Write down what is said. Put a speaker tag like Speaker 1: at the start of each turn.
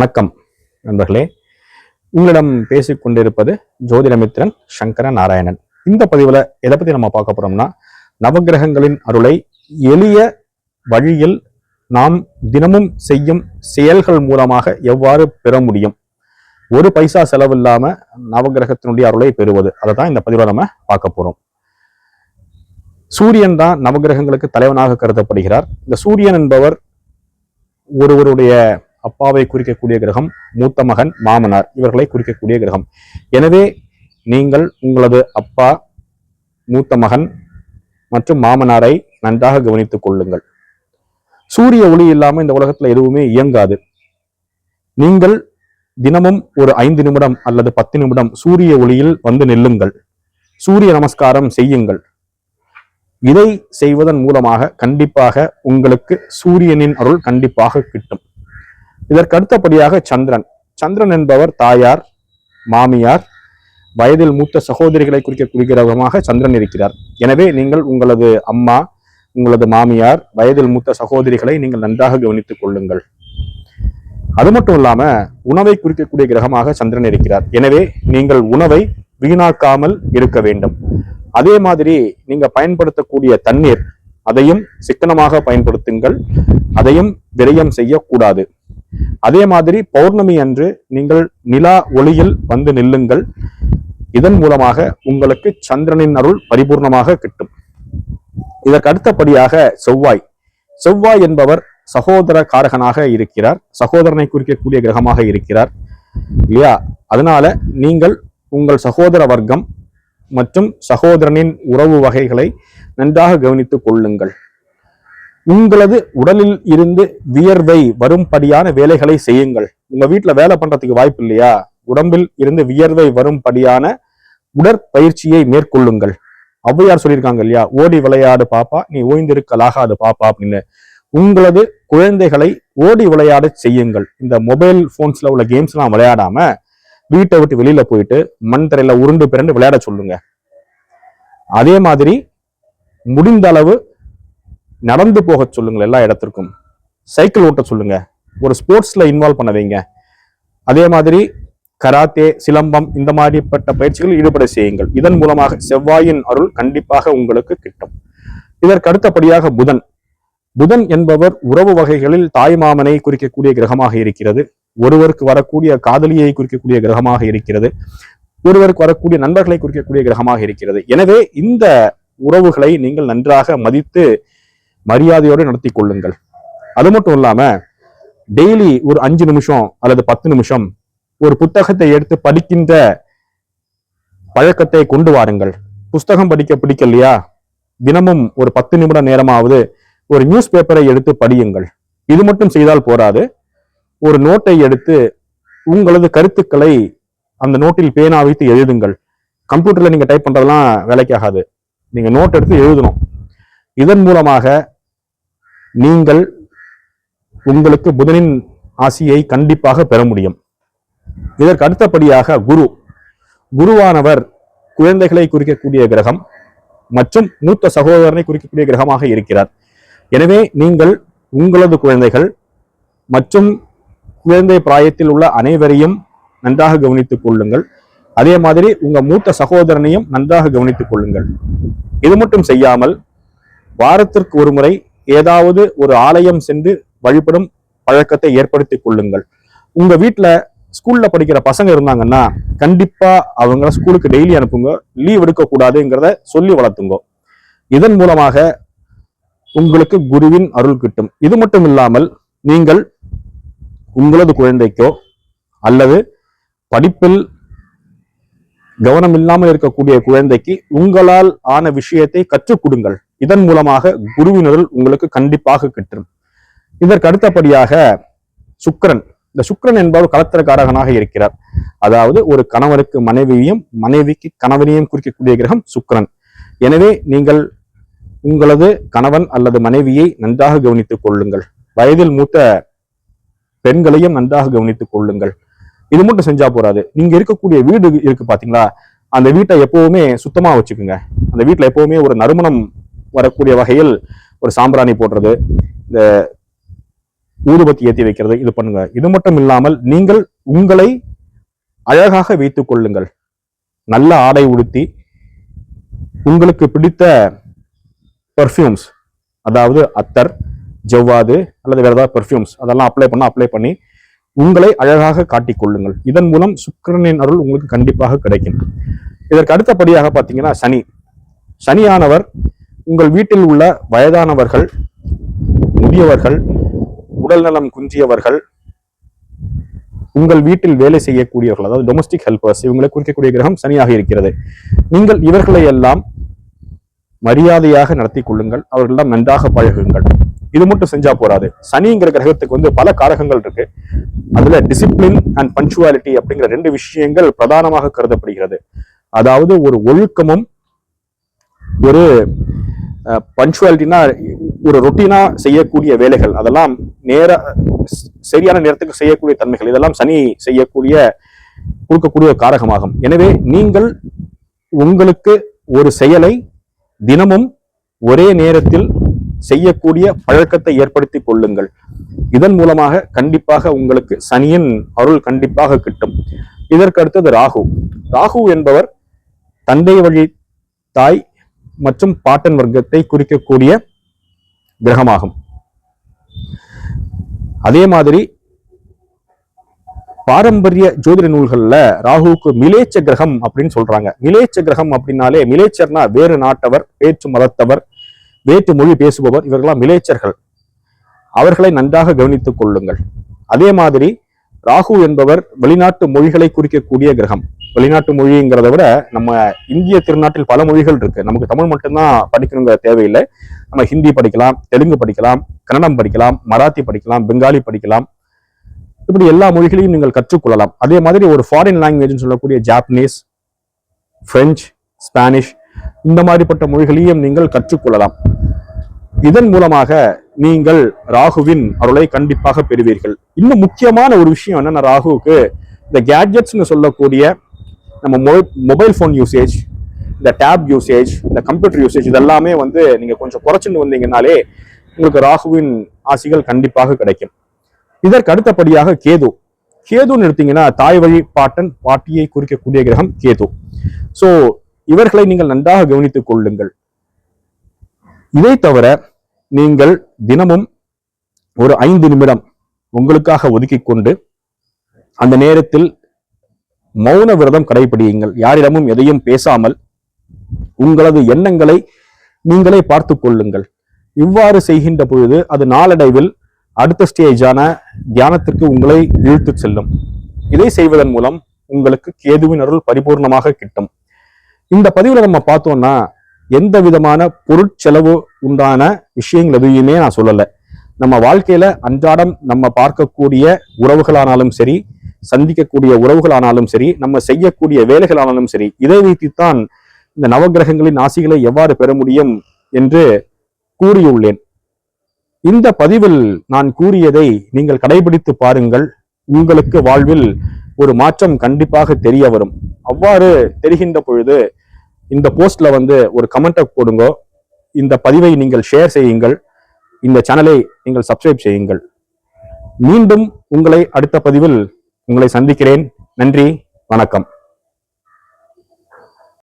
Speaker 1: வணக்கம் நண்பர்களே. உங்களிடம் பேசிக் கொண்டிருப்பது ஜோதிடமித்திரன் சங்கர நாராயணன். இந்த பதிவுல எதை பத்தி நம்ம பார்க்க போறோம்னா, நவகிரகங்களின் அருளை எளிய வழியில் நாம் தினமும் செய்யும் செயல்கள் மூலமாக எவ்வாறு பெற முடியும், ஒரு பைசா செலவில்லாம நவகிரகத்தினுடைய அருளை பெறுவது, அதை தான் இந்த பதிவுல நம்ம பார்க்க போறோம். சூரியன் தான் நவகிரகங்களுக்கு தலைவனாக கருதப்படுகிறார். இந்த சூரியன் என்பவர் ஒருவருடைய அப்பாவை குறிக்கக்கூடிய கிரகம், மூத்த மகன், மாமனார் இவர்களை குறிக்கக்கூடிய கிரகம். எனவே நீங்கள் உங்களது அப்பா, மூத்த மகன் மற்றும் மாமனாரை நன்றாக கவனித்துக் கொள்ளுங்கள். சூரிய ஒளி இல்லாம இந்த உலகத்துல எதுவுமே இயங்காது. நீங்கள் தினமும் ஒரு 5 நிமிடம் அல்லது 10 நிமிடம் சூரிய ஒளியில் வந்து நில்லுங்கள். சூரிய நமஸ்காரம் செய்யுங்கள். இதை செய்வதன் மூலமாக கண்டிப்பாக உங்களுக்கு சூரியனின் அருள் கண்டிப்பாக கிட்டும். இதற்கு அடுத்தபடியாக சந்திரன் என்பவர் தாயார், மாமியார், வயதில் மூத்த சகோதரிகளை குறிக்கக்கூடிய கிரகமாக சந்திரன் இருக்கிறார். எனவே நீங்கள் உங்களது அம்மா, உங்களது மாமியார், வயதில் மூத்த சகோதரிகளை நீங்கள் நன்றாக கவனித்துக் கொள்ளுங்கள். அது மட்டும் இல்லாம உணவை குறிக்கக்கூடிய கிரகமாக சந்திரன் இருக்கிறார். எனவே நீங்கள் உணவை வீணாக்காமல் இருக்க வேண்டும். அதே மாதிரி நீங்க பயன்படுத்தக்கூடிய தண்ணீர், அதையும் சிக்கனமாக பயன்படுத்துங்கள். அதையும் விரயம் செய்யக்கூடாது. அதே மாதிரி பௌர்ணமி அன்று நீங்கள் நிலா ஒளியில் வந்து நில்லுங்கள். இதன் மூலமாக உங்களுக்கு சந்திரனின் அருள் பரிபூர்ணமாக கிட்டும். இதற்கு அடுத்தபடியாக செவ்வாய் என்பவர் சகோதர காரகனாக இருக்கிறார். சகோதரனை குறிக்கக்கூடிய கிரகமாக இருக்கிறார் இல்லையா? அதனால நீங்கள் உங்கள் சகோதர வர்க்கம் மற்றும் சகோதரனின் உறவு வகைகளை நன்றாக கவனித்துக் கொள்ளுங்கள். உங்களது உடலில் இருந்து வியர்வை வரும்படியான வேலைகளை செய்யுங்கள். உங்க வீட்டுல வேலை பண்றதுக்கு வாய்ப்பு இல்லையா? உடம்பில் இருந்து வியர்வை வரும்படியான உடற்பயிற்சியை மேற்கொள்ளுங்கள். ஔவையார் சொல்லியிருக்காங்க இல்லையா, ஓடி விளையாடு பாப்பா, நீ ஓய்ந்திருக்கலாகாது பாப்பா அப்படின்னு. உங்களது குழந்தைகளை ஓடி விளையாட செய்யுங்கள். இந்த மொபைல் போன்ஸ்ல உள்ள கேம்ஸ் எல்லாம் விளையாடாம வீட்டை விட்டு வெளியில போயிட்டு மண் தரையில உருண்டு பிறண்டு விளையாட சொல்லுங்க. அதே மாதிரி முடிந்த அளவு நடந்து போக சொல்லுங்கள். எல்லா இடத்திற்கும் சைக்கிள் ஓட்ட சொல்லுங்க. ஒரு ஸ்போர்ட்ஸ்ல இன்வால்வ் பண்ண வைங்க. அதே மாதிரி கராத்தே, சிலம்பம் இந்த மாதிரிப்பட்ட பயிற்சிகளில் ஈடுபட செய்யுங்கள். இதன் மூலமாக செவ்வாயின் அருள் கண்டிப்பாக உங்களுக்கு கிட்டும். இதற்கு அடுத்தபடியாக புதன் என்பவர் உறவு வகைகளில் தாய்மாமனை குறிக்கக்கூடிய கிரகமாக இருக்கிறது. ஒருவருக்கு வரக்கூடிய காதலியை குறிக்கக்கூடிய கிரகமாக இருக்கிறது. ஒருவருக்கு வரக்கூடிய நண்பர்களை குறிக்கக்கூடிய கிரகமாக இருக்கிறது. எனவே இந்த உறவுகளை நீங்கள் நன்றாக மதித்து மரியாதையோடு நடத்தி கொள்ளுங்கள். அது மட்டும் இல்லாம டெய்லி ஒரு 5 நிமிஷம் அல்லது 10 நிமிஷம் ஒரு புத்தகத்தை எடுத்து படிக்கின்ற பழக்கத்தை கொண்டு வாருங்கள். புஸ்தகம் படிக்க பிடிக்கலையா, தினமும் ஒரு 10 நிமிட நேரமாவது ஒரு நியூஸ் பேப்பரை எடுத்து படியுங்கள். இது மட்டும் செய்தால் போராது. ஒரு நோட்டை எடுத்து உங்களது கருத்துக்களை அந்த நோட்டில் பேனா வைத்து எழுதுங்கள். கம்ப்யூட்டர்ல நீங்க டைப் பண்றதெல்லாம் வேலைக்கு ஆகாது. நீங்க நோட் எடுத்து எழுதணும். இதன் மூலமாக நீங்கள் உங்களுக்கு புதனின் ஆசியை கண்டிப்பாக பெற முடியும். இதற்கு அடுத்தபடியாக குருவானவர் குழந்தைகளை குறிக்கக்கூடிய கிரகம் மற்றும் மூத்த சகோதரனை குறிக்கக்கூடிய கிரகமாக இருக்கிறார். எனவே நீங்கள் உங்களது குழந்தைகள் மற்றும் குழந்தை பிராயத்தில் உள்ள அனைவரையும் நன்றாக கவனித்துக் கொள்ளுங்கள். அதே மாதிரி உங்க மூத்த சகோதரனையும் நன்றாக கவனித்துக் கொள்ளுங்கள். இது மட்டும் செய்யாமல் வாரத்திற்கு ஒரு முறை ஏதாவது ஒரு ஆலயம் சென்று வழிபடும் பழக்கத்தை ஏற்படுத்திக் கொள்ளுங்கள். உங்க வீட்டுல ஸ்கூல்ல படிக்கிற பசங்க இருந்தாங்கன்னா கண்டிப்பா அவங்கள ஸ்கூலுக்கு டெய்லி அனுப்புங்க. லீவ் எடுக்க கூடாதுங்கிறத சொல்லி வளர்த்துங்க. இதன் மூலமாக உங்களுக்கு குருவின் அருள் கிட்டும். இது மட்டும் இல்லாமல் நீங்கள் உங்களது குழந்தைக்கோ அல்லது படிப்பில் கவனம் இல்லாமல் இருக்கக்கூடிய குழந்தைக்கு உங்களால் ஆன விஷயத்தை கற்றுக் கொடுங்கள். இதன் மூலமாக குருவினருள் உங்களுக்கு கண்டிப்பாக கிட்டும். இதற்கு அடுத்தபடியாக சுக்கிரன். இந்த சுக்கிரன் என்பவர் கலத்திரக்காரகனாக இருக்கிறார். அதாவது ஒரு கணவருக்கு மனைவியையும் மனைவிக்கு கணவனையும் குறிக்கக்கூடிய கிரகம் சுக்கிரன். எனவே நீங்கள் உங்களது கணவன் அல்லது மனைவியை நன்றாக கவனித்துக் கொள்ளுங்கள். வயதில் மூத்த பெண்களையும் நன்றாக கவனித்துக் கொள்ளுங்கள். இது மட்டும் செஞ்சா போறாது. நீங்க இருக்கக்கூடிய வீடு இருக்கு பாத்தீங்களா, அந்த வீட்டை எப்பவுமே சுத்தமா வச்சுக்கோங்க. அந்த வீட்டுல எப்பவுமே ஒரு நறுமணம் வரக்கூடிய வகையில் ஒரு சாம்பிராணி போடுறது, இந்த ஊதுபத்தி ஏற்றி வைக்கிறது, இது பண்ணுங்க. இது மட்டும் இல்லாமல் நீங்கள் உங்களை அழகாக வைத்துக் கொள்ளுங்கள். நல்ல ஆடை உடுத்தி உங்களுக்கு பிடித்த பெர்ஃப்யூம்ஸ், அதாவது அத்தர், ஜவ்வாது அல்லது வேற ஏதாவது பெர்ஃப்யூம்ஸ் அதெல்லாம் அப்ளை பண்ணி உங்களை அழகாக காட்டிக் கொள்ளுங்கள். இதன் மூலம் சுக்கிரனின் அருள் உங்களுக்கு கண்டிப்பாக கிடைக்கும். இதற்கு அடுத்தபடியாக பார்த்தீங்கன்னா சனியானவர் உங்கள் வீட்டில் உள்ள வயதானவர்கள், முதியவர்கள், உடல்நலம் குன்றியவர்கள், உங்கள் வீட்டில் வேலை செய்யக்கூடியவர்கள், அதாவது டொமஸ்டிக் ஹெல்பர்ஸ், இவங்களை குறிக்கக்கூடிய கிரகம் சனியாக இருக்கிறது. நீங்கள் இவர்களை எல்லாம் மரியாதையாக நடத்தி கொள்ளுங்கள். அவர்களெல்லாம் நன்றாக பழகுங்கள். இது மட்டும் செஞ்சா போராது. சனிங்கிற கிரகத்துக்கு பல காரகங்கள் இருக்கு. அதுல டிசிப்ளின் அண்ட் பஞ்சுவாலிட்டி அப்படிங்கிற 2 விஷயங்கள் பிரதானமாக கருதப்படுகிறது. அதாவது ஒரு ஒழுக்கமும், ஒரு பஞ்சுவாலிட்டினா ஒரு ரொட்டீனா செய்யக்கூடிய வேலைகள், அதெல்லாம் சரியான நேரத்துக்கு செய்யக்கூடிய தன்மைகள், இதெல்லாம் சனி கொடுக்கக்கூடிய காரகமாகும். எனவே நீங்கள் உங்களுக்கு ஒரு செயலை தினமும் ஒரே நேரத்தில் செய்யக்கூடிய பழக்கத்தை ஏற்படுத்தி கொள்ளுங்கள். இதன் மூலமாக கண்டிப்பாக உங்களுக்கு சனியின் அருள் கண்டிப்பாக கிட்டும். இதற்கு அடுத்தது ராகு என்பவர் தந்தை வழி தாய் மற்றும் பாட்டன் வர்க்கத்தை குறிக்கக்கூடிய கிரகமாகும். அதே மாதிரி பாரம்பரிய ஜோதிட நூல்கள்ல ராகுவுக்கு மிலேச்ச கிரகம் அப்படின்னு சொல்றாங்க. மிலேச்ச கிரகம் அப்படின்னாலே, மிலேச்சர்னா வேறு நாட்டவர், வேற்று மதத்தவர், வேற்று மொழி பேசுபவர், இவர்களாம் மிலேச்சர்கள். அவர்களை நன்றாக கவனித்துக் கொள்ளுங்கள். அதே மாதிரி ராகு என்பவர் வெளிநாட்டு மொழிகளை குறிக்கக்கூடிய கிரகம். வெளிநாட்டு மொழிங்கிறத விட நம்ம இந்திய திருநாட்டில் பல மொழிகள் இருக்கு. நமக்கு தமிழ் மட்டும்தான் படிக்கணுங்கிற தேவையில்லை. நம்ம ஹிந்தி படிக்கலாம், தெலுங்கு படிக்கலாம், கன்னடம் படிக்கலாம், மராத்தி படிக்கலாம், பெங்காலி படிக்கலாம். இப்படி எல்லா மொழிகளையும் நீங்கள் கற்றுக்கொள்ளலாம். அதே மாதிரி ஒரு ஃபாரின் லாங்குவேஜ் சொல்லக்கூடிய ஜாப்பனீஸ், பிரெஞ்சு, ஸ்பானிஷ், இந்த மாதிரிப்பட்ட மொழிகளையும் நீங்கள் கற்றுக்கொள்ளலாம். இதன் மூலமாக நீங்கள் ராகுவின் அருளை கண்டிப்பாக பெறுவீர்கள். இன்னும் முக்கியமான ஒரு விஷயம் என்னன்னா, ராகுவுக்கு இந்த கேட்ஜெட்ஸ்னு சொல்லக்கூடிய நம்ம மொபைல் போன் யூசேஜ், இந்த டேப் யூசேஜ், இந்த கம்ப்யூட்டர் யூசேஜ், இதெல்லாமே நீங்க கொஞ்சம் குறைச்சிட்டு வந்தீங்கன்னாலே உங்களுக்கு ராகுவின் ஆசிகள் கண்டிப்பாக கிடைக்கும். இதற்கு அடுத்தபடியாக கேதுன்னு எடுத்தீங்கன்னா தாய் வழி பாட்டியை குறிக்கக்கூடிய கிரகம் கேது. சோ இவர்களை நீங்கள் நன்றாக கவனித்துக் கொள்ளுங்கள். இதை தவிர நீங்கள் தினமும் ஒரு 5 நிமிடம் உங்களுக்காக ஒதுக்கிக் கொண்டு அந்த நேரத்தில் மௌன விரதம் கடைபிடியுங்கள். யாரிடமும் எதையும் பேசாமல் உங்களது எண்ணங்களை நீங்களே பார்த்து கொள்ளுங்கள். இவ்வாறு செய்கின்ற பொழுது அது நாளடைவில் அடுத்த ஸ்டேஜான தியானத்திற்கு உங்களை இழுத்து செல்லும். இதை செய்வதன் மூலம் உங்களுக்கு கேதுவின் அருள் பரிபூர்ணமாக கிட்டும். இந்த பதிவுல நம்ம பார்த்தோம்னா எந்த விதமான பொருட்செலவு உண்டான விஷயங்கள் எதுவுமே நான் சொல்லலை. நம்ம வாழ்க்கையில அன்றாடம் நம்ம பார்க்கக்கூடிய உறவுகளானாலும் சரி, சந்திக்கக்கூடிய உறவுகளானாலும் சரி, நம்ம செய்யக்கூடிய வேலைகளானாலும் சரி, இதை வைத்துத்தான் இந்த நவகிரகங்களின் ஆசிகளை எவ்வாறு பெற முடியும் என்று கூறியுள்ளேன். இந்த பதிவில் நான் கூறியதை நீங்கள் கடைபிடித்து பாருங்கள். உங்களுக்கு வாழ்வில் ஒரு மாற்றம் கண்டிப்பாக தெரிய வரும். அவ்வாறு தெரிகின்ற பொழுது இந்த போஸ்ட்ல ஒரு கமெண்ட்டை போடுங்க. இந்த பதிவை நீங்கள் ஷேர் செய்யுங்கள். இந்த சேனலை நீங்கள் சப்ஸ்கிரைப் செய்யுங்கள். மீண்டும் உங்களை அடுத்த பதிவில் உங்களை சந்திக்கிறேன். நன்றி, வணக்கம்.